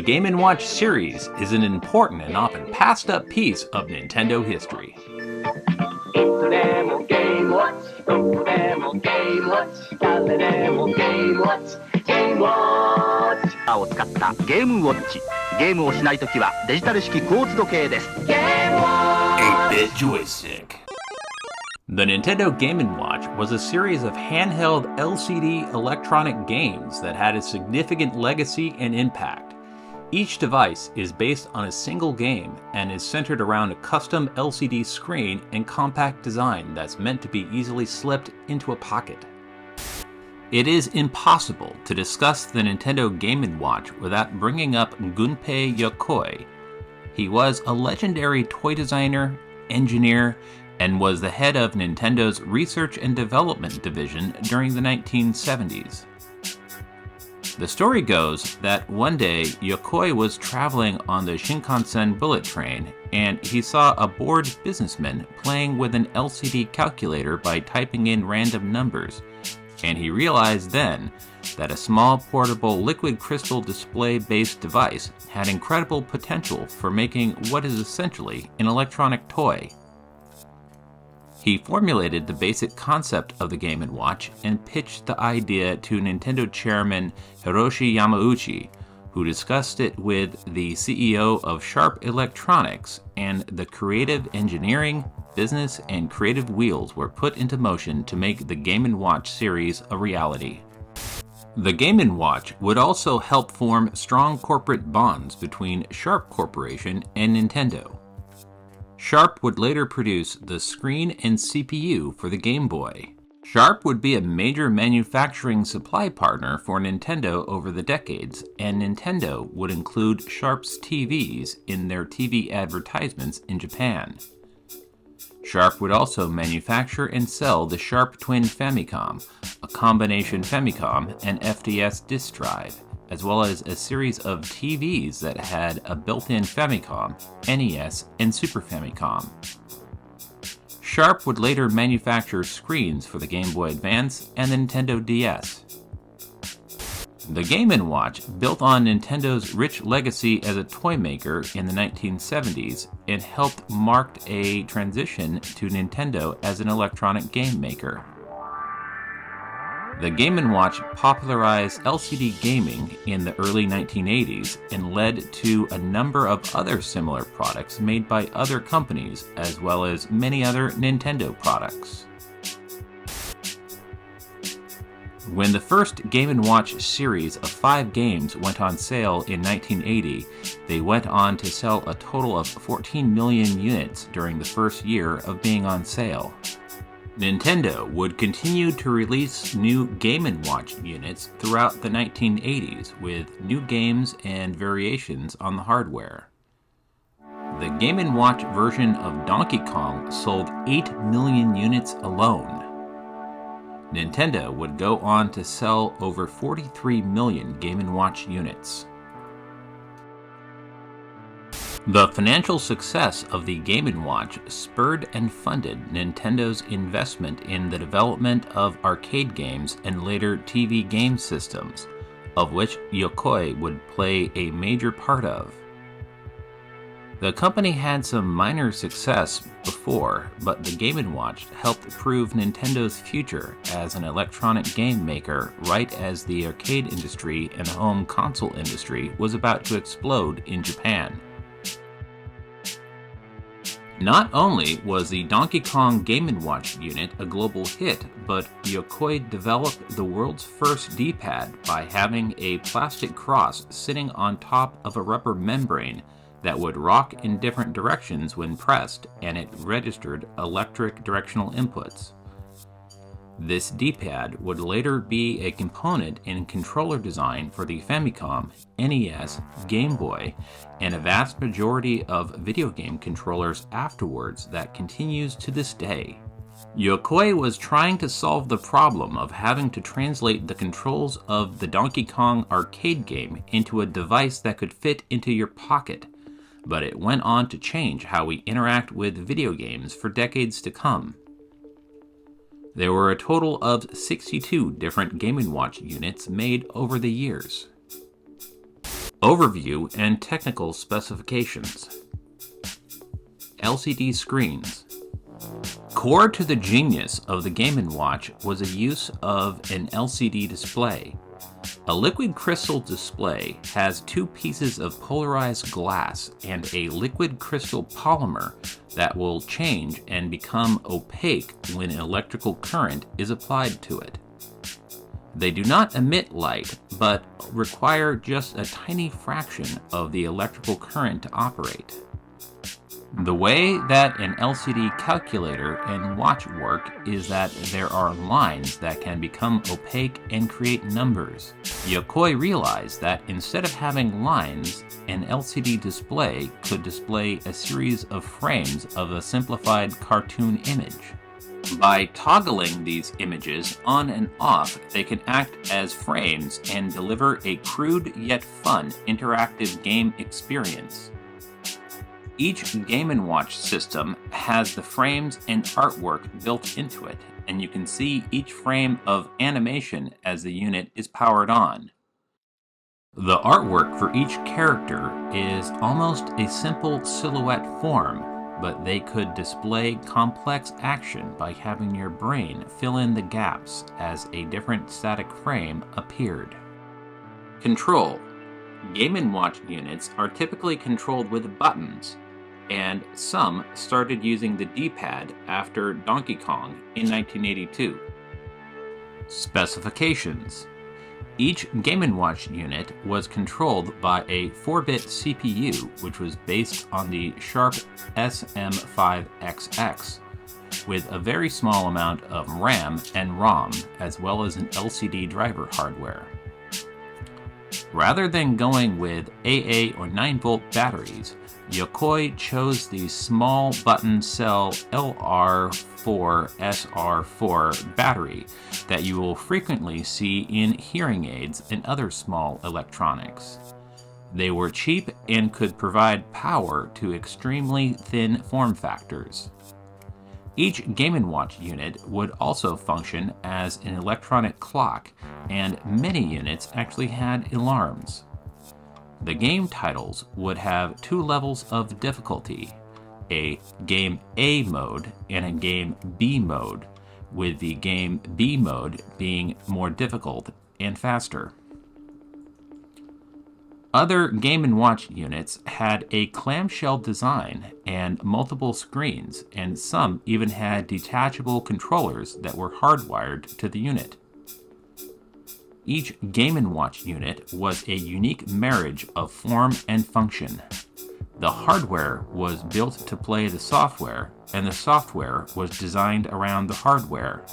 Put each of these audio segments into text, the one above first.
Game & Watch series is an important and often passed up piece of Nintendo history. を使ったゲームウォッチ。ゲームをしないときはデジタル式クォーツ時計です。8-bit joystick. The Nintendo Game & Watch was a series of handheld LCD electronic games that had a significant legacy and impact. Each device is based on a single game and is centered around a custom LCD screen and compact design that's meant to be easily slipped into a pocket. It is impossible to discuss the Nintendo Game & Watch without bringing up Gunpei Yokoi. He was a legendary toy designer, engineer, and was the head of Nintendo's research and development division during the 1970s. The story goes that one day Yokoi was traveling on the Shinkansen bullet train and he saw a bored businessman playing with an LCD calculator by typing in random numbers, and he realized then that a small portable liquid crystal display-based device had incredible potential for making what is essentially an electronic toy. He formulated the basic concept of the Game & Watch and pitched the idea to Nintendo chairman Hiroshi Yamauchi, who discussed it with the CEO of Sharp Electronics, and the creative engineering, business, and creative wheels were put into motion to make the Game & Watch series a reality. The Game & Watch would also help form strong corporate bonds between Sharp Corporation and Nintendo. Sharp would later produce the screen and CPU for the Game Boy. Sharp would be a major manufacturing supply partner for Nintendo over the decades, and Nintendo would include Sharp's TVs in their TV advertisements in Japan. Sharp would also manufacture and sell the Sharp Twin Famicom, a combination Famicom and FDS disk drive, as well as a series of TVs that had a built-in Famicom, NES, and Super Famicom. Sharp would later manufacture screens for the Game Boy Advance and the Nintendo DS. The Game & Watch built on Nintendo's rich legacy as a toy maker in the 1970s and helped mark a transition to Nintendo as an electronic game maker. The Game & Watch popularized LCD gaming in the early 1980s and led to a number of other similar products made by other companies, as well as many other Nintendo products. When the first Game & Watch series of 5 games went on sale in 1980, they went on to sell a total of 14 million units during the first year of being on sale. Nintendo would continue to release new Game & Watch units throughout the 1980s with new games and variations on the hardware. The Game & Watch version of Donkey Kong sold 8 million units alone. Nintendo would go on to sell over 43 million Game & Watch units. The financial success of the Game & Watch spurred and funded Nintendo's investment in the development of arcade games and later TV game systems, of which Yokoi would play a major part of. The company had some minor success before, but the Game & Watch helped prove Nintendo's future as an electronic game maker right as the arcade industry and home console industry was about to explode in Japan. Not only was the Donkey Kong Game & Watch unit a global hit, but Yokoi developed the world's first D-pad by having a plastic cross sitting on top of a rubber membrane that would rock in different directions when pressed, and it registered electric directional inputs. This D-pad would later be a component in controller design for the Famicom, NES, Game Boy, and a vast majority of video game controllers afterwards that continues to this day. Yokoi was trying to solve the problem of having to translate the controls of the Donkey Kong arcade game into a device that could fit into your pocket, but it went on to change how we interact with video games for decades to come. There were a total of 62 different Game & Watch units made over the years. Overview and technical specifications. LCD screens. Core to the genius of the Game & Watch was a use of an LCD display. A liquid crystal display has two pieces of polarized glass and a liquid crystal polymer that will change and become opaque when electrical current is applied to it. They do not emit light, but require just a tiny fraction of the electrical current to operate. The way that an LCD calculator and watch work is that there are lines that can become opaque and create numbers. Yokoi realized that instead of having lines, an LCD display could display a series of frames of a simplified cartoon image. By toggling these images on and off, they can act as frames and deliver a crude yet fun interactive game experience. Each Game & Watch system has the frames and artwork built into it, and you can see each frame of animation as the unit is powered on. The artwork for each character is almost a simple silhouette form, but they could display complex action by having your brain fill in the gaps as a different static frame appeared. Control. Game & Watch units are typically controlled with buttons, and some started using the D-pad after Donkey Kong in 1982. Specifications. Each Game & Watch unit was controlled by a 4-bit CPU, which was based on the Sharp SM5XX, with a very small amount of RAM and ROM, as well as an LCD driver hardware. Rather than going with AA or 9-volt batteries, Yokoi chose the small button cell LR4SR4 battery that you will frequently see in hearing aids and other small electronics. They were cheap and could provide power to extremely thin form factors. Each Game & Watch unit would also function as an electronic clock, and many units actually had alarms. The game titles would have two levels of difficulty, a Game A mode and a Game B mode, with the Game B mode being more difficult and faster. Other Game & Watch units had a clamshell design and multiple screens, and some even had detachable controllers that were hardwired to the unit. Each Game & Watch unit was a unique marriage of form and function. The hardware was built to play the software, and the software was designed around the hardware.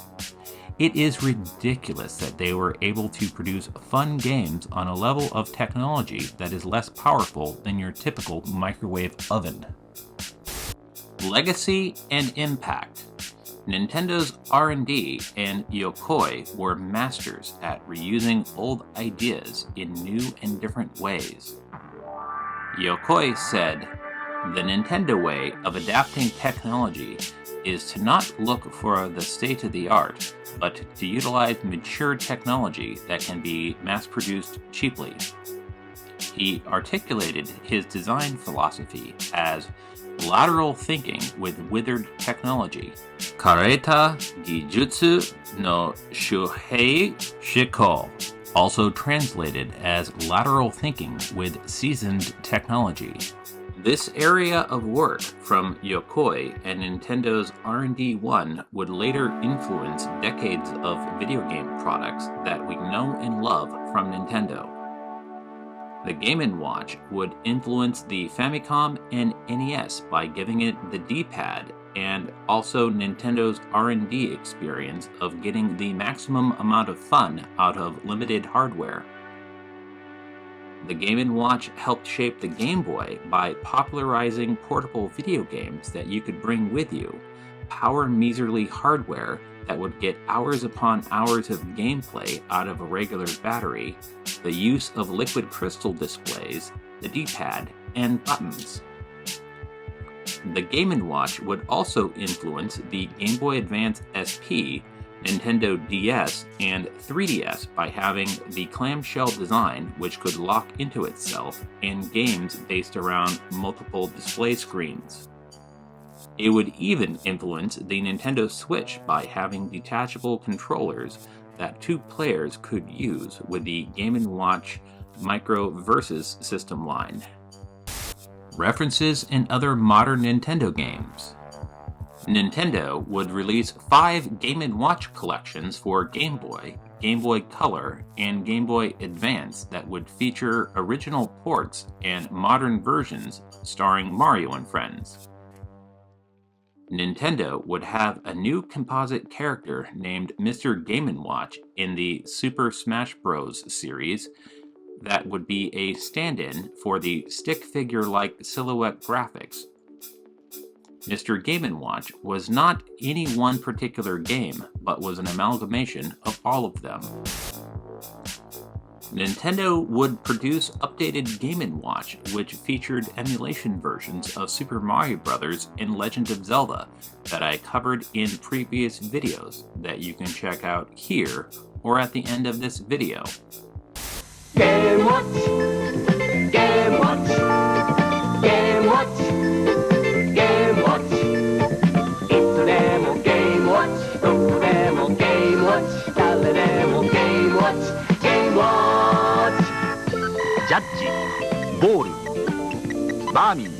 It is ridiculous that they were able to produce fun games on a level of technology that is less powerful than your typical microwave oven. Legacy and impact. Nintendo's R&D and Yokoi were masters at reusing old ideas in new and different ways. Yokoi said, "The Nintendo way of adapting technology is to not look for the state-of-the-art, but to utilize mature technology that can be mass-produced cheaply." He articulated his design philosophy as lateral thinking with withered technology, Kareta Gijutsu no Shuhei Shiko, also translated as lateral thinking with seasoned technology. This area of work from Yokoi and Nintendo's R&D 1 would later influence decades of video game products that we know and love from Nintendo. The Game & Watch would influence the Famicom and NES by giving it the D-pad, and also Nintendo's R&D experience of getting the maximum amount of fun out of limited hardware. The Game & Watch helped shape the Game Boy by popularizing portable video games that you could bring with you, power measerly hardware that would get hours upon hours of gameplay out of a regular battery, the use of liquid crystal displays, the D-pad, and buttons. The Game & Watch would also influence the Game Boy Advance SP, Nintendo DS, and 3DS by having the clamshell design which could lock into itself, and games based around multiple display screens. It would even influence the Nintendo Switch by having detachable controllers that two players could use with the Game & Watch Micro Versus system line. References in other modern Nintendo games. Nintendo would release 5 Game & Watch collections for Game Boy, Game Boy Color, and Game Boy Advance that would feature original ports and modern versions starring Mario and friends. Nintendo would have a new composite character named Mr. Game & Watch in the Super Smash Bros. Series that would be a stand-in for the stick figure-like silhouette graphics. Mr. Game & Watch was not any one particular game, but was an amalgamation of all of them. Nintendo would produce updated Game & Watch, which featured emulation versions of Super Mario Bros. And Legend of Zelda that I covered in previous videos that you can check out here or at the end of this video. Game Watch, Game Watch, Game Watch, Game Watch. いつでも Game Watch、どこでも Game Watch、誰でも Game Watch、Game Watch。ジャッジ、ボール、バーミン、フ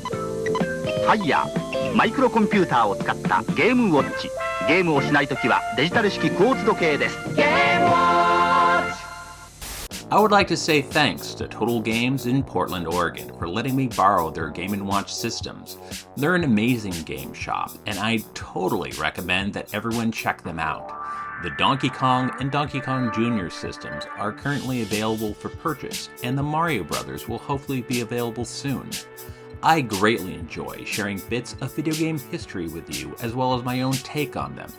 ァイヤー、マイクロコンピューターを使ったゲームウォッチ。ゲームをしないときはデジタル式クォーツ時計です。Game Watch! I would like to say thanks to Total Games in Portland, Oregon for letting me borrow their Game & Watch systems. They're an amazing game shop, and I totally recommend that everyone check them out. The Donkey Kong and Donkey Kong Jr. systems are currently available for purchase, and the Mario Brothers will hopefully be available soon. I greatly enjoy sharing bits of video game history with you, as well as my own take on them.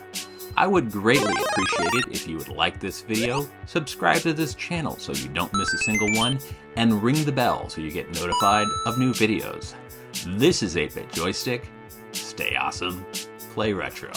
I would greatly appreciate it if you would like this video, subscribe to this channel so you don't miss a single one, and ring the bell so you get notified of new videos. This is 8-Bit Joystick. Stay awesome, play retro.